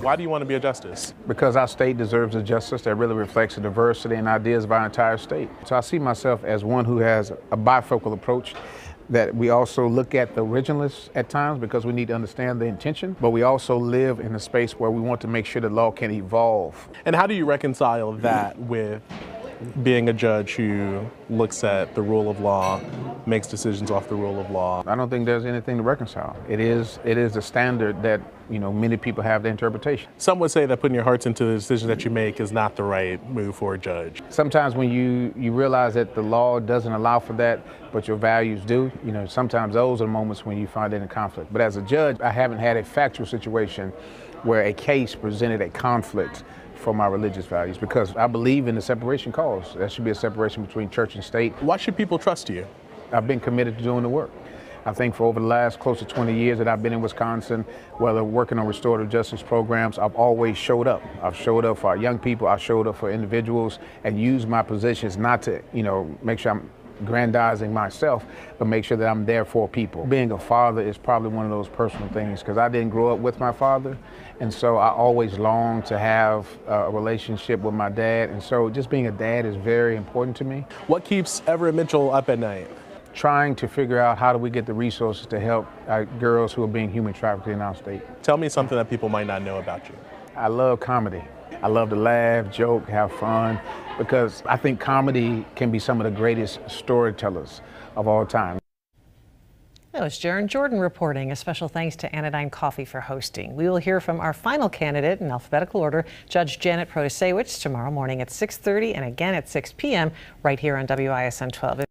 Why do you want to be a justice? Because our state deserves a justice that really reflects the diversity and ideas of our entire state. So I see myself as one who has a bifocal approach, that we also look at the originalists at times because we need to understand the intention, but we also live in a space where we want to make sure the law can evolve. And how do you reconcile that with being a judge who looks at the rule of law, makes decisions off the rule of law? I don't think there's anything to reconcile. It is the standard that, many people have the interpretation. Some would say that putting your hearts into the decisions that you make is not the right move for a judge. Sometimes when you realize that the law doesn't allow for that, but your values do, sometimes those are the moments when you find it in conflict. But as a judge, I haven't had a factual situation where a case presented a conflict for my religious values, because I believe in the separation cause. There should be a separation between church and state. Why should people trust you? I've been committed to doing the work. I think for over the last close to 20 years that I've been in Wisconsin, whether working on restorative justice programs, I've always showed up. I've showed up for our young people, I've showed up for individuals, and used my positions not to, make sure I'm aggrandizing myself, but make sure that I'm there for people. Being a father is probably one of those personal things, because I didn't grow up with my father, and so I always longed to have a relationship with my dad, and so just being a dad is very important to me. What keeps Everett Mitchell up at night? Trying to figure out how do we get the resources to help girls who are being human trafficked in our state. Tell me something that people might not know about you. I love comedy. I love to laugh, joke, have fun, because I think comedy can be some of the greatest storytellers of all time. That was Jaron Jordan reporting. A special thanks to Anodyne Coffee for hosting. We will hear from our final candidate in alphabetical order, Judge Janet Protasiewicz, tomorrow morning at 6:30 and again at 6 p.m. right here on WISN 12.